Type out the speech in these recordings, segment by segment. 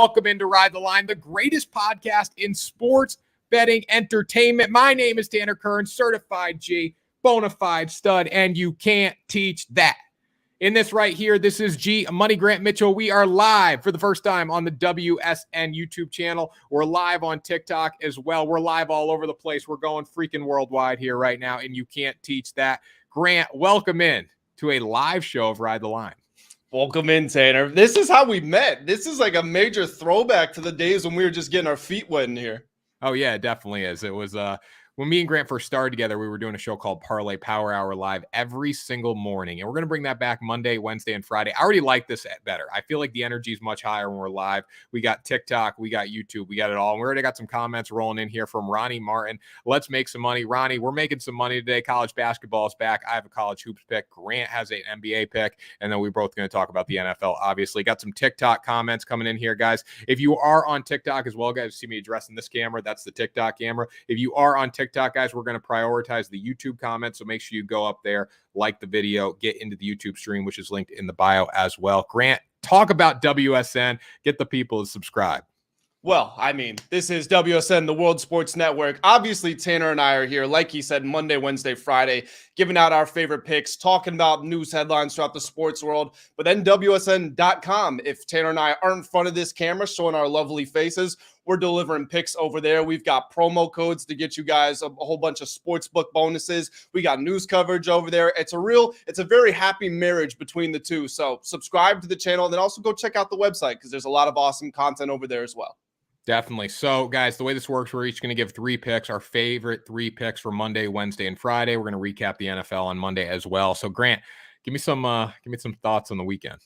Welcome into Ride the Line, the greatest podcast in sports betting entertainment. My name is Tanner Kern, certified G, bona fide stud, and you can't teach that. In this right here, this is G Money Grant Mitchell. We are live for the first time on the WSN YouTube channel. We're live on TikTok as well. We're live all over the place. We're going freaking worldwide here right now, and you can't teach that. Grant, welcome in to a live show of Ride the Line. Welcome in, Tanner. This is how we met. This is like a major throwback to the days when we were just getting our feet wet in here. Oh, yeah, it definitely is. It was when me and Grant first started together, we were doing a show called Parlay Power Hour live every single morning. And we're going to bring that back Monday, Wednesday, and Friday. I already like this better. I feel like the energy is much higher when we're live. We got TikTok, we got YouTube, we got it all. And we already got some comments rolling in here from Ronnie Martin. Let's make some money. Ronnie, we're making some money today. College basketball is back. I have a college hoops pick. Grant has an NBA pick. And then we're both going to talk about the NFL, obviously. Got some TikTok comments coming in here, guys. If you are on TikTok as well, guys, see me addressing this camera. That's the TikTok camera. If you are on TikTok, guys, we're going to prioritize the YouTube comments. So make sure you go up there, like the video, get into the YouTube stream, which is linked in the bio as well. Grant, talk about WSN. Get the people to subscribe. Well, I mean, this is WSN, the World Sports Network. Obviously, Tanner and I are here, like he said, Monday, Wednesday, Friday, giving out our favorite picks, talking about news headlines throughout the sports world. But then WSN.com, if Tanner and I aren't in front of this camera showing our lovely faces, we're delivering picks over there. We've got promo codes to get you guys a whole bunch of sportsbook bonuses. We got news coverage over there. It's a very happy marriage between the two. So subscribe to the channel and then also go check out the website because there's a lot of awesome content over there as well. Definitely. So, guys, the way this works, we're each going to give 3 picks, our favorite 3 picks for Monday, Wednesday, and Friday. We're going to recap the NFL on Monday as well. So, Grant, give me some thoughts on the weekend.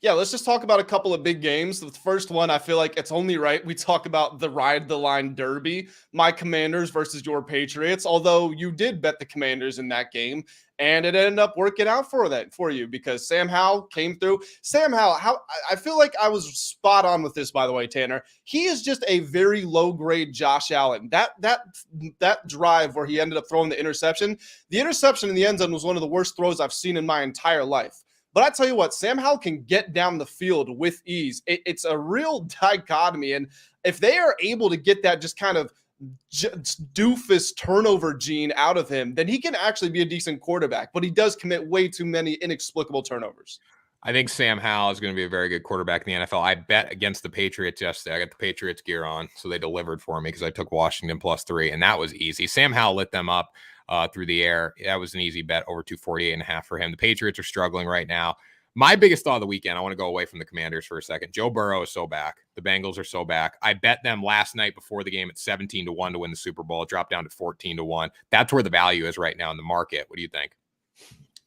Yeah, let's just talk about a couple of big games. The first one, I feel like it's only right we talk about the Ride the Line Derby, my Commanders versus your Patriots, although you did bet the Commanders in that game, and it ended up working out for you because Sam Howell came through. Sam Howell, I feel like I was spot on with this, by the way, Tanner. He is just a very low-grade Josh Allen. That drive where he ended up throwing the interception in the end zone was one of the worst throws I've seen in my entire life. But I tell you what, Sam Howell can get down the field with ease. It's a real dichotomy. And if they are able to get that just kind of doofus turnover gene out of him, then he can actually be a decent quarterback. But he does commit way too many inexplicable turnovers. I think Sam Howell is going to be a very good quarterback in the NFL. I bet against the Patriots yesterday. I got the Patriots gear on, so they delivered for me because I took Washington +3, and that was easy. Sam Howell lit them up through the air. That was an easy bet, over 248.5 for him. The Patriots are struggling right now. My biggest thought of the weekend, I want to go away from the Commanders for a second. Joe Burrow is so back. The Bengals are so back. I bet them last night before the game at 17-1 to win the Super Bowl. It dropped down to 14-1. That's where the value is right now in the market. What do you think?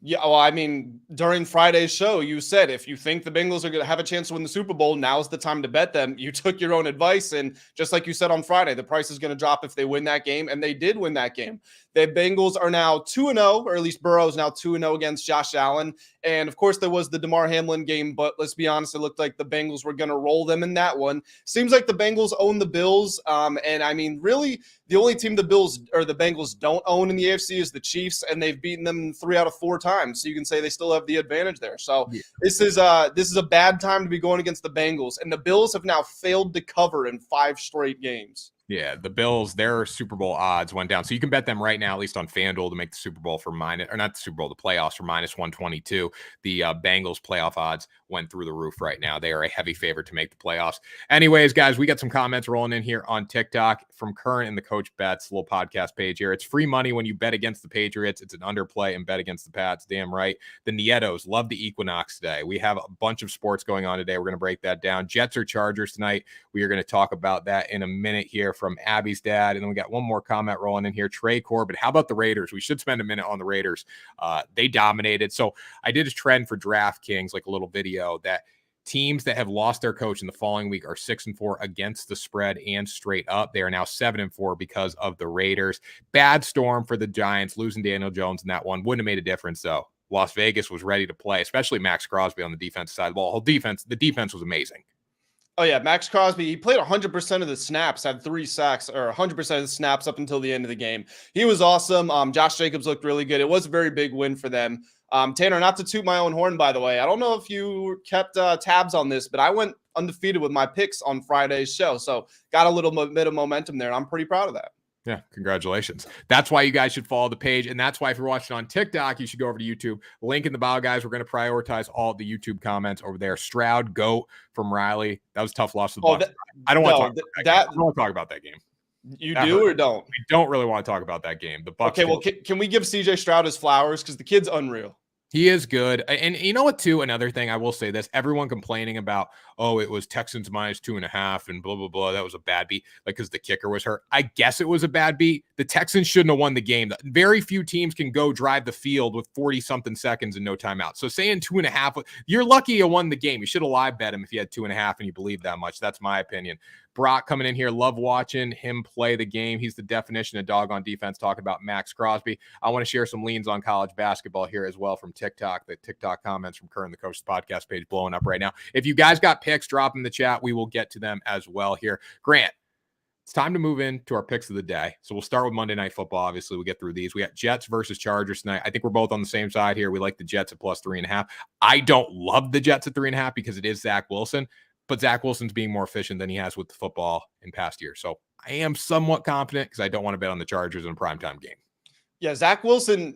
Yeah, well, I mean, during Friday's show, you said if you think the Bengals are going to have a chance to win the Super Bowl, now's the time to bet them. You took your own advice, and just like you said on Friday, the price is going to drop if they win that game, and they did win that game. The Bengals are now 2-0, or at least Burrow is now 2-0 against Josh Allen. And, of course, there was the DeMar Hamlin game, but let's be honest, it looked like the Bengals were going to roll them in that one. Seems like the Bengals own the Bills, and, I mean, really, the only team the Bengals don't own in the AFC is the Chiefs, and they've beaten them 3 out of 4 times. So you can say they still have the advantage there. So yeah. This is a bad time to be going against the Bengals, and the Bills have now failed to cover in 5 straight games. Yeah, the Bills, their Super Bowl odds went down. So you can bet them right now, at least on FanDuel, to make the Super Bowl for the playoffs for -122. The Bengals playoff odds went through the roof right now. They are a heavy favorite to make the playoffs. Anyways, guys, we got some comments rolling in here on TikTok from Kern and the Coach Bets, little podcast page here. It's free money when you bet against the Patriots. It's an underplay and bet against the Pats. Damn right. The Nietos love the Equinox today. We have a bunch of sports going on today. We're going to break that down. Jets or Chargers tonight. We are going to talk about that in a minute here from Abby's dad. And then we got one more comment rolling in here. Trey Corbett. How about the Raiders? We should spend a minute on the Raiders. They dominated. So I did a trend for DraftKings, like a little video that teams that have lost their coach in the following week are 6-4 against the spread and straight up. They are now 7-4 because of the Raiders. Bad storm for the Giants, losing Daniel Jones in that one. Wouldn't have made a difference though. Las Vegas was ready to play, especially Max Crosby on the defensive side of the ball. The defense was amazing. Oh, yeah, Max Crosby, he played 100% of the snaps, had 3 sacks, or 100% of the snaps up until the end of the game. He was awesome. Josh Jacobs looked really good. It was a very big win for them. Tanner, not to toot my own horn, by the way. I don't know if you kept tabs on this, but I went undefeated with my picks on Friday's show. So got a little bit of momentum there, and I'm pretty proud of that. Yeah, congratulations. That's why you guys should follow the page. And that's why if you're watching on TikTok, you should go over to YouTube. Link in the bio, guys. We're going to prioritize all the YouTube comments over there. Stroud, GOAT from Riley. That was a tough loss to the Bucs. I don't want to talk about that game. I don't want to talk about that game. You do or don't? We don't really want to talk about that game. The Bucs. Okay, well, can we give CJ Stroud his flowers? Because the kid's unreal. He is good. And you know what, too? Another thing, I will say this. Everyone complaining about, oh, it was Texans -2.5 and blah, blah, blah. That was a bad beat, like, because the kicker was hurt. I guess it was a bad beat. The Texans shouldn't have won the game. Very few teams can go drive the field with 40-something seconds and no timeout. So saying 2.5, you're lucky you won the game. You should have live bet him if you had 2.5 and you believe that much. That's my opinion. Brock coming in here, love watching him play the game. He's the definition of dog on defense, talking about Max Crosby. I want to share some leans on college basketball here as well from TikTok. The TikTok comments from Kern, the Coach's Podcast page, blowing up right now. If you guys got picks, drop in the chat. We will get to them as well here. Grant, it's time to move into our picks of the day. So we'll start with Monday Night Football. Obviously, we'll get through these. We got Jets versus Chargers tonight. I think we're both on the same side here. We like the Jets at +3.5. I don't love the Jets at 3.5 because it is Zach Wilson. But Zach Wilson's being more efficient than he has with the football in past years. So I am somewhat confident because I don't want to bet on the Chargers in a primetime game. Yeah, Zach Wilson,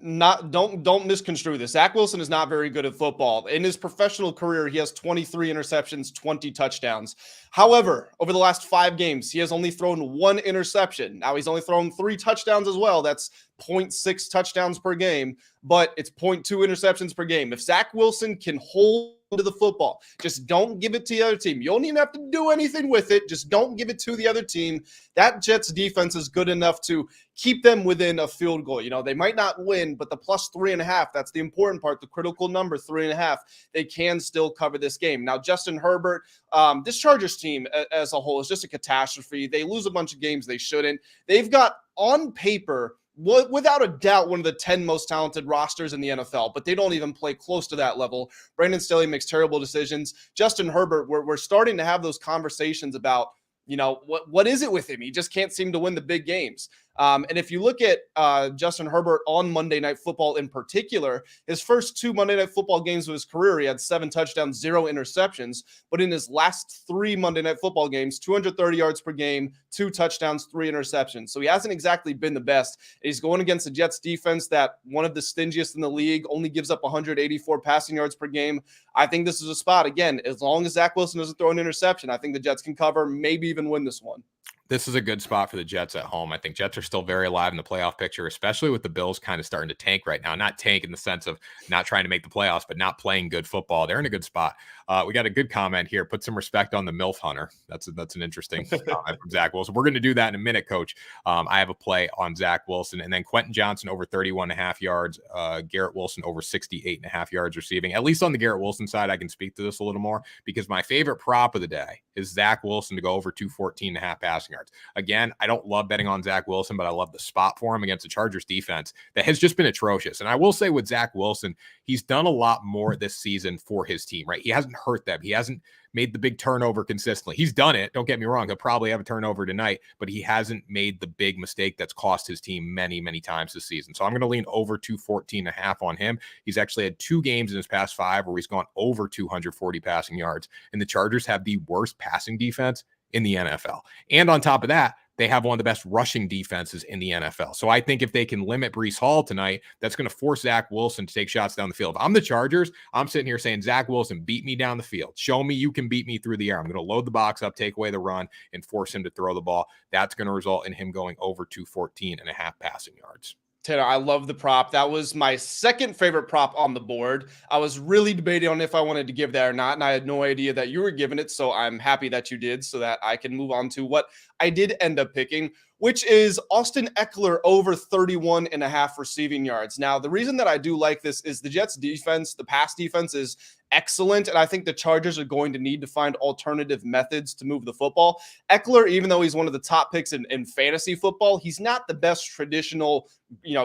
don't misconstrue this. Zach Wilson is not very good at football. In his professional career, he has 23 interceptions, 20 touchdowns. However, over the last 5 games, he has only thrown 1 interception. Now he's only thrown 3 touchdowns as well. That's 0.6 touchdowns per game, but it's 0.2 interceptions per game. If Zach Wilson can hold to the football, just don't give it to the other team. You don't even have to do anything with it. Just don't give it to the other team. That Jets defense is good enough to keep them within a field goal. You know, they might not win, but the +3.5, that's the important part, the critical number, 3.5. They can still cover this game. Now, Justin Herbert, this Chargers team as a whole is just a catastrophe. They lose a bunch of games they shouldn't. They've got, on paper, without a doubt, one of the 10 most talented rosters in the NFL, but they don't even play close to that level. Brandon Staley makes terrible decisions. Justin Herbert, we're starting to have those conversations about, you know, what is it with him? He just can't seem to win the big games. And if you look at Justin Herbert on Monday Night Football in particular, his first 2 Monday Night Football games of his career, he had 7 touchdowns, 0 interceptions. But in his last 3 Monday Night Football games, 230 yards per game, 2 touchdowns, 3 interceptions. So he hasn't exactly been the best. He's going against the Jets defense that one of the stingiest in the league, only gives up 184 passing yards per game. I think this is a spot. Again, as long as Zach Wilson doesn't throw an interception, I think the Jets can cover, maybe even win this one. This is a good spot for the Jets at home. I think Jets are still very alive in the playoff picture, especially with the Bills kind of starting to tank right now. Not tank in the sense of not trying to make the playoffs, but not playing good football. They're in a good spot. We got a good comment here. Put some respect on the MILF Hunter. That's an interesting comment from Zach Wilson. We're going to do that in a minute, Coach. I have a play on Zach Wilson. And then Quentin Johnson over 31.5 yards. Garrett Wilson over 68.5 yards receiving. At least on the Garrett Wilson side, I can speak to this a little more because my favorite prop of the day is Zach Wilson to go over 214.5 passing yards. Again, I don't love betting on Zach Wilson, but I love the spot for him against the Chargers defense that has just been atrocious. And I will say with Zach Wilson, he's done a lot more this season for his team, right? He hasn't hurt them. He hasn't made the big turnover consistently. He's done it. Don't get me wrong. He'll probably have a turnover tonight, but he hasn't made the big mistake that's cost his team many, many times this season. So I'm going to lean over 214.5 on him. He's actually had 2 games in his past 5 where he's gone over 240 passing yards. And the Chargers have the worst passing defense in the NFL. And on top of that, they have one of the best rushing defenses in the NFL. So I think if they can limit Breece Hall tonight, that's going to force Zach Wilson to take shots down the field. If I'm the Chargers, I'm sitting here saying, Zach Wilson, beat me down the field. Show me you can beat me through the air. I'm going to load the box up, take away the run, and force him to throw the ball. That's going to result in him going over 214.5 passing yards. Tanner, I love the prop. That was my second favorite prop on the board. I was really debating on if I wanted to give that or not, and I had no idea that you were giving it, so I'm happy that you did so that I can move on to what I did end up picking, which is Austin Eckler over 31.5 receiving yards. Now, the reason that I do like this is the Jets defense, the pass defense is excellent, and I think the Chargers are going to need to find alternative methods to move the football. Eckler, even though he's one of the top picks in fantasy football, he's not the best traditional,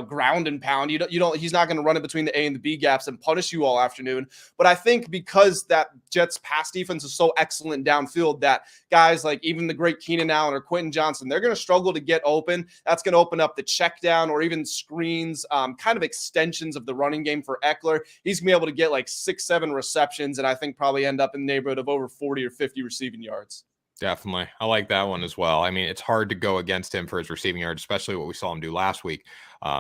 ground and pound. He's not going to run it between the A and the B gaps and punish you all afternoon. But I think because that Jets pass defense is so excellent downfield that guys like even the great Keenan Allen or Quentin Johnson, they're going to struggle to get open, that's going to open up the check down or even screens, kind of extensions of the running game for Eckler. He's going to be able to get like 6-7 receptions, and I think probably end up in the neighborhood of over 40 or 50 receiving yards. Definitely. I like that one as well. I mean, it's hard to go against him for his receiving yards, especially what we saw him do last week.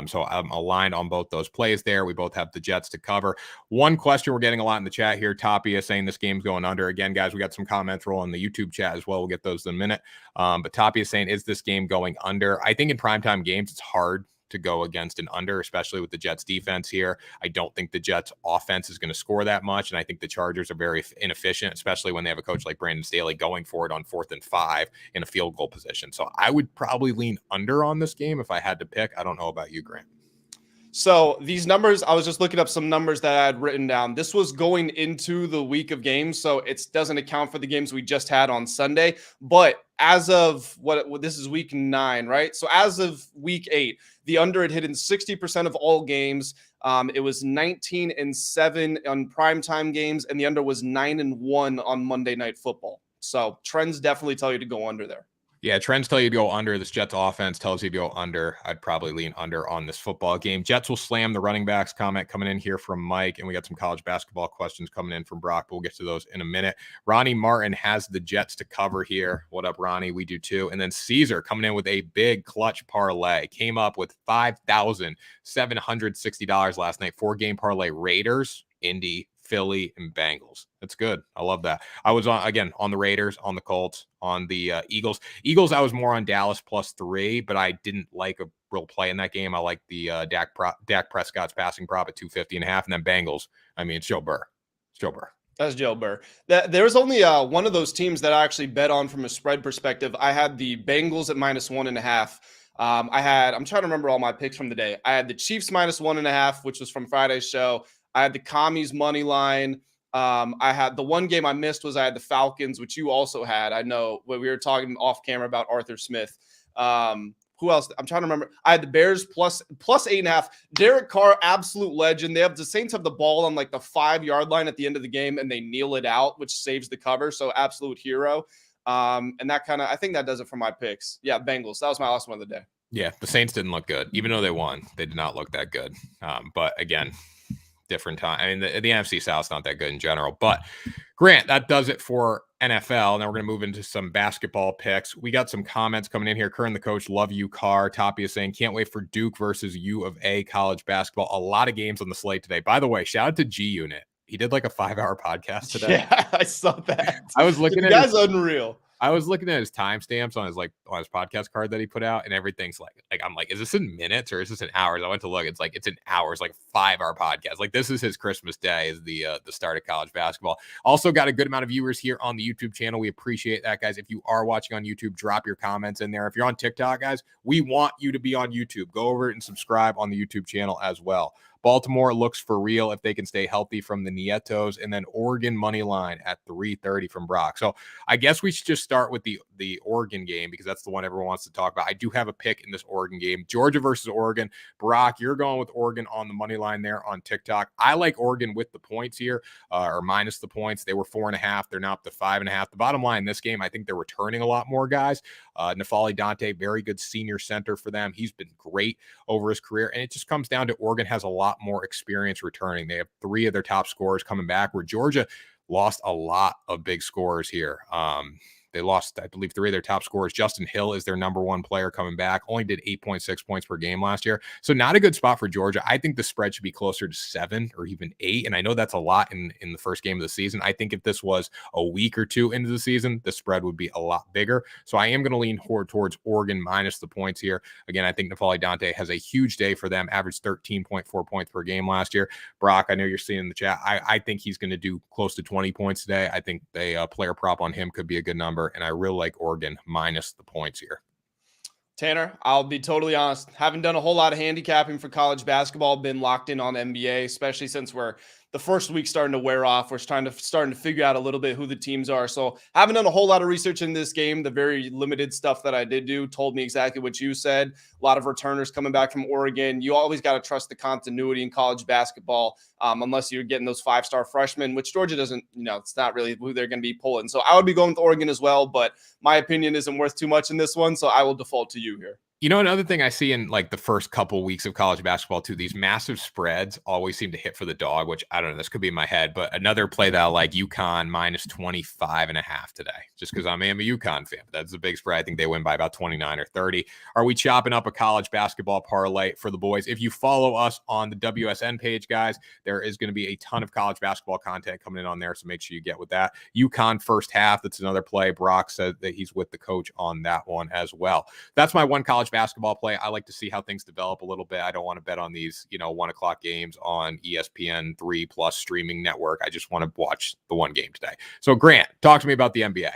So I'm aligned on both those plays there. We both have the Jets to cover. One question we're getting a lot in the chat here. Tapia saying this game's going under. Again, guys, we got some comments rolling in the YouTube chat as well. We'll get those in a minute. But Tapia saying, is this game going under? I think in primetime games, it's hard to go against an under, especially with the Jets defense here. I don't think the Jets offense is going to score that much. And I think the Chargers are very inefficient, especially when they have a coach like Brandon Staley going for it on 4th and 5 in a field goal position. So I would probably lean under on this game if I had to pick. I don't know about you, Grant. So these numbers, I was just looking up some numbers that I had written down. This was going into the week of games, so it doesn't account for the games we just had on Sunday. But as of this is week 9, right? So as of week 8, the under had hit in 60% of all games. It was 19-7 on primetime games, and the under was 9-1 on Monday Night Football. So trends definitely tell you to go under there. Yeah, trends tell you to go under. This Jets offense tells you to go under. I'd probably lean under on this football game. Jets will slam the running backs. Comment coming in here from Mike, and we got some college basketball questions coming in from Brock, but we'll get to those in a minute. Ronnie Martin has the Jets to cover here. What up, Ronnie? We do too. And then Caesar coming in with a big clutch parlay. Came up with $5,760 last night. 4-game parlay. Raiders, Indy, Philly, and Bengals. That's good. I love that. I was on the Raiders, on the Colts, on the Eagles. I was more on Dallas +3, but I didn't like a real play in that game. I like the Dak Prescott's passing prop at 250.5, and then Bengals. I mean, it's Joe Burr. That's Joe Burr. There's only one of those teams that I actually bet on from a spread perspective. I had the Bengals at -1.5. I'm trying to remember all my picks from the day. I had the Chiefs -1.5, which was from Friday's show. I had the Commies money line. I had the one game I missed was I had the Falcons, which you also had. I know when we were talking off camera about Arthur Smith. Who else? I'm trying to remember. I had the Bears plus 8.5. Derek Carr, absolute legend. The Saints have the ball on like the 5-yard line at the end of the game, and they kneel it out, which saves the cover. So absolute hero. And that I think that does it for my picks. Yeah, Bengals. That was my last one of the day. Yeah, the Saints didn't look good, even though they won. They did not look that good. But again, different time. I mean, the NFC South's not that good in general. But Grant, that does it for NFL. Now we're going to move into some basketball picks. We got some comments coming in here. Kern, the coach, love you, Carr. Tapia saying, can't wait for Duke versus U of A college basketball. A lot of games on the slate today. By the way, shout out to G Unit. He did like a 5-hour podcast today. Yeah, I saw that. I was looking at the guy's unreal. I was looking at his timestamps on his podcast card that he put out, and everything's like I'm like, is this in minutes or is this in hours? I went to look. It's in hours, like 5-hour podcast. Like this is his Christmas day, is the start of college basketball. Also got a good amount of viewers here on the YouTube channel. We appreciate that, guys. If you are watching on YouTube, drop your comments in there. If you're on TikTok, guys, we want you to be on YouTube. Go over and subscribe on the YouTube channel as well. Baltimore looks for real if they can stay healthy from the Nietos, and then Oregon money line at 330 from Brock. So I guess we should just start with the Oregon game because that's the one everyone wants to talk about. I do have a pick in this Oregon game. Georgia versus Oregon. Brock, you're going with Oregon on the money line there on TikTok. I like Oregon with the points here, or minus the points. They were 4.5. They're now up to 5.5. The bottom line in this game, I think they're returning a lot more guys. N'Faly Dante, very good senior center for them. He's been great over his career, and it just comes down to Oregon has a lot more experience returning. They have 3 of their top scorers coming back, where Georgia lost a lot of big scorers here. They lost, I believe, 3 of their top scorers. Justin Hill is their number 1 player coming back. Only did 8.6 points per game last year. So not a good spot for Georgia. I think the spread should be closer to 7 or even 8. And I know that's a lot in the first game of the season. I think if this was a week or 2 into the season, the spread would be a lot bigger. So I am going to lean towards Oregon minus the points here. Again, I think N'Faly Dante has a huge day for them. Averaged 13.4 points per game last year. Brock, I know you're seeing in the chat. I think he's going to do close to 20 points today. I think a player prop on him could be a good number. And I really like Oregon minus the points here. Tanner, I'll be totally honest. Haven't done a whole lot of handicapping for college basketball. Been locked in on NBA, especially since we're the first week starting to wear off. We're starting to figure out a little bit who the teams are. So I haven't done a whole lot of research in this game. The very limited stuff that I did do told me exactly what you said. A lot of returners coming back from Oregon. You always got to trust the continuity in college basketball, unless you're getting those 5-star freshmen, which Georgia doesn't, it's not really who they're going to be pulling. So I would be going with Oregon as well, but my opinion isn't worth too much in this one. So I will default to you here. Another thing I see in like the first couple weeks of college basketball too, these massive spreads always seem to hit for the dog, which I don't know, this could be in my head, but another play that I like, UConn minus 25.5 today, just because I'm a UConn fan. That's a big spread. I think they win by about 29 or 30. Are we chopping up a college basketball parlay for the boys? If you follow us on the WSN page, guys, there is going to be a ton of college basketball content coming in on there, so make sure you get with that. UConn first half, that's another play. Brock said that he's with the coach on that one as well. That's my one college basketball play. I like to see how things develop a little bit. I don't want to bet on these, 1:00 games on ESPN 3+ streaming network. I just want to watch the one game today. So Grant, talk to me about the NBA.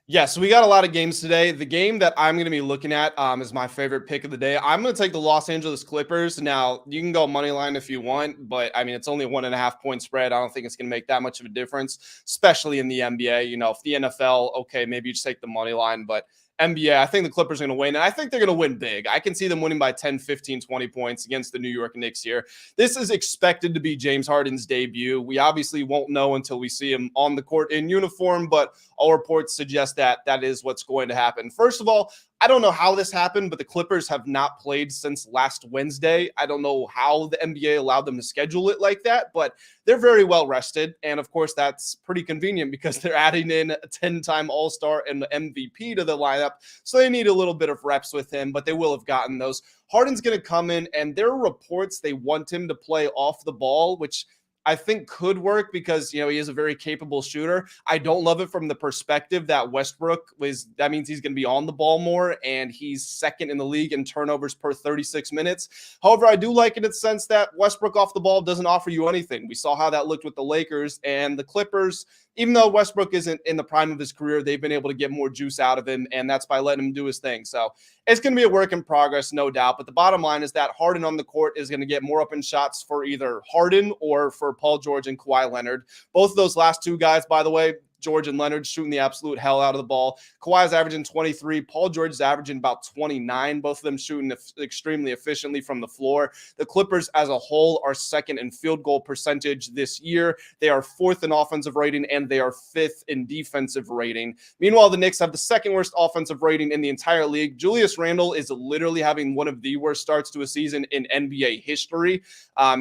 Yeah, so we got a lot of games today. The game that I'm going to be looking at is my favorite pick of the day. I'm going to take the Los Angeles Clippers. Now, you can go money line if you want, but I mean, it's only a 1.5 point spread. I don't think it's going to make that much of a difference, especially in the NBA. If the NFL, okay, maybe you just take the money line, but NBA, I think the Clippers are going to win, and I think they're going to win big. I can see them winning by 10, 15, 20 points against the New York Knicks here. This is expected to be James Harden's debut. We obviously won't know until we see him on the court in uniform, but all reports suggest that that is what's going to happen. First of all, I don't know how this happened, but the Clippers have not played since last Wednesday. I don't know how the NBA allowed them to schedule it like that, but they're very well rested. And of course, that's pretty convenient because they're adding in a 10-time All-Star and the MVP to the lineup. So they need a little bit of reps with him, but they will have gotten those. Harden's going to come in, and there are reports they want him to play off the ball, which I think could work because, he is a very capable shooter. I don't love it from the perspective that that means he's going to be on the ball more, and he's second in the league in turnovers per 36 minutes. However, I do like it in the sense that Westbrook off the ball doesn't offer you anything. We saw how that looked with the Lakers and the Clippers. Even though Westbrook isn't in the prime of his career, they've been able to get more juice out of him, and that's by letting him do his thing. So it's going to be a work in progress, no doubt. But the bottom line is that Harden on the court is going to get more open shots for either Harden or for Paul George and Kawhi Leonard. Both of those last two guys, by the way, George and Leonard shooting the absolute hell out of the ball. Kawhi's averaging 23. Paul George is averaging about 29. Both of them shooting extremely efficiently from the floor. The Clippers as a whole are second in field goal percentage this year. They are fourth in offensive rating, and they are fifth in defensive rating. Meanwhile, the Knicks have the second worst offensive rating in the entire league. Julius Randle is literally having one of the worst starts to a season in NBA history.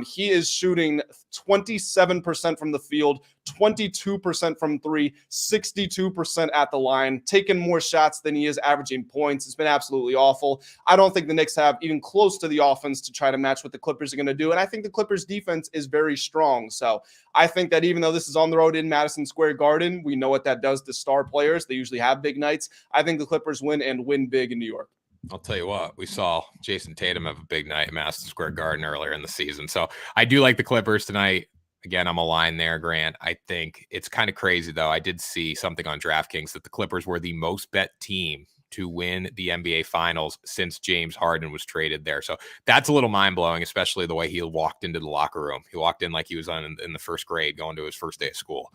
He is shooting 27% from the field, 22% from three, 62% at the line, taking more shots than he is averaging points. It's been absolutely awful. I don't think the Knicks have even close to the offense to try to match what the Clippers are going to do. And I think the Clippers defense is very strong. So I think that even though this is on the road in Madison Square Garden, we know what that does to star players. They usually have big nights. I think the Clippers win and win big in New York. I'll tell you what, we saw Jason Tatum have a big night at Madison Square Garden earlier in the season. So I do like the Clippers tonight. Again, I'm a line there, Grant. I think it's kind of crazy, though. I did see something on DraftKings that the Clippers were the most bet team to win the NBA Finals since James Harden was traded there. So that's a little mind-blowing, especially the way he walked into the locker room. He walked in like he was in the first grade going to his first day of school.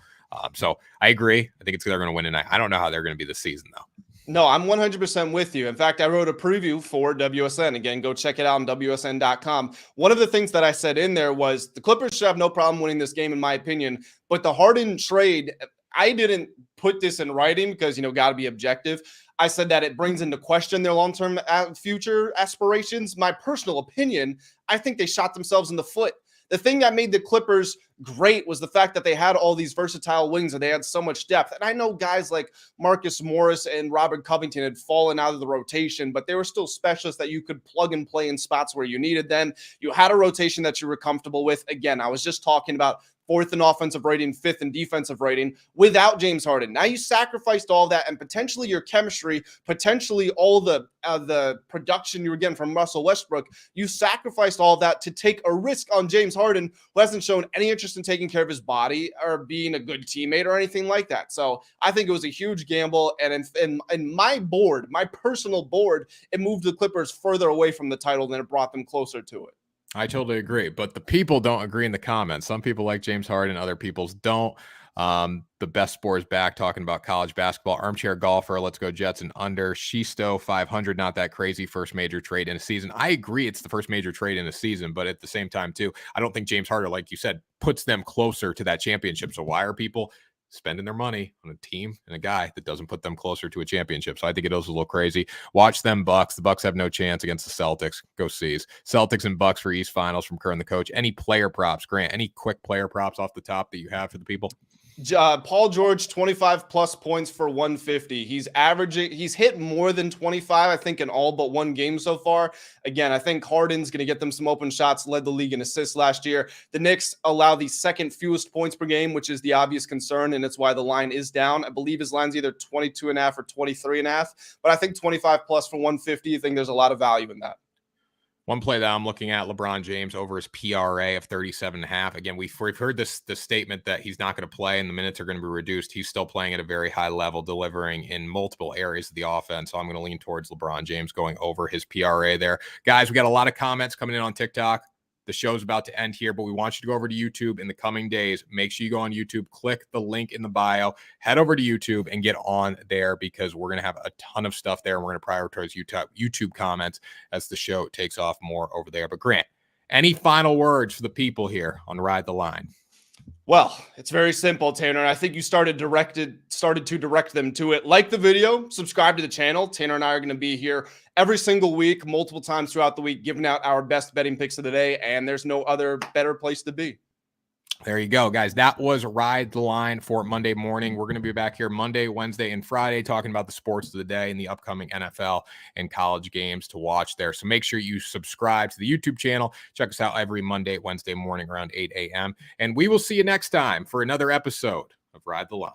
So I agree. I think they're going to win tonight. I don't know how they're going to be this season, though. No, I'm 100% with you. In fact, I wrote a preview for WSN. Again, go check it out on WSN.com. One of the things that I said in there was the Clippers should have no problem winning this game, in my opinion. But the Harden trade, I didn't put this in writing because, got to be objective. I said that it brings into question their long-term future aspirations. My personal opinion, I think they shot themselves in the foot. The thing that made the Clippers great was the fact that they had all these versatile wings and they had so much depth. And I know guys like Marcus Morris and Robert Covington had fallen out of the rotation, but they were still specialists that you could plug and play in spots where you needed them. You had a rotation that you were comfortable with. Again, I was just talking about fourth in offensive rating, fifth in defensive rating without James Harden. Now you sacrificed all that and potentially your chemistry, potentially all the production you were getting from Russell Westbrook. You sacrificed all that to take a risk on James Harden, who hasn't shown any interest in taking care of his body or being a good teammate or anything like that. So I think it was a huge gamble. And in my board, my personal board, it moved the Clippers further away from the title than it brought them closer to it. I totally agree, but the people don't agree in the comments. Some people like James Harden, other people's don't. The best sport is back, talking about college basketball. Armchair golfer, let's go Jets and under. Shisto 500, not that crazy. First major trade in a season. I agree, it's the first major trade in a season, but at the same time, too, I don't think James Harden, like you said, puts them closer to that championship. So why are people spending their money on a team and a guy that doesn't put them closer to a championship? So I think it is a little crazy. Watch them Bucks. The Bucks have no chance against the Celtics. Go C's. Celtics and Bucks for East Finals from Kern, the coach. Any player props, Grant? Any quick player props off the top that you have for the people? Paul George, 25 plus points for 150. He's hit more than 25, I think, in all but one game so far. Again, I think Harden's going to get them some open shots, led the league in assists last year. The Knicks allow the second fewest points per game, which is the obvious concern, and it's why the line is down. I believe his line's either 22.5 or 23.5, but I think 25 plus for 150, I think there's a lot of value in that. One play that I'm looking at, LeBron James over his PRA of 37.5. Again, we've heard the statement that he's not going to play and the minutes are going to be reduced. He's still playing at a very high level, delivering in multiple areas of the offense. So I'm going to lean towards LeBron James going over his PRA there. Guys, we got a lot of comments coming in on TikTok. The show's about to end here, but we want you to go over to YouTube in the coming days. Make sure you go on YouTube, click the link in the bio, head over to YouTube and get on there because we're going to have a ton of stuff there. And we're going to prioritize YouTube comments as the show takes off more over there. But Grant, any final words for the people here on Ride the Line? Well, it's very simple, Tanner. I think you started to direct them to it. Like the video, subscribe to the channel. Tanner and I are going to be here every single week, multiple times throughout the week, giving out our best betting picks of the day, and there's no other better place to be. There you go, guys. That was Ride the Line for Monday morning. We're going to be back here Monday, Wednesday, and Friday talking about the sports of the day and the upcoming NFL and college games to watch there. So make sure you subscribe to the YouTube channel. Check us out every Monday, Wednesday morning around 8 a.m. And we will see you next time for another episode of Ride the Line.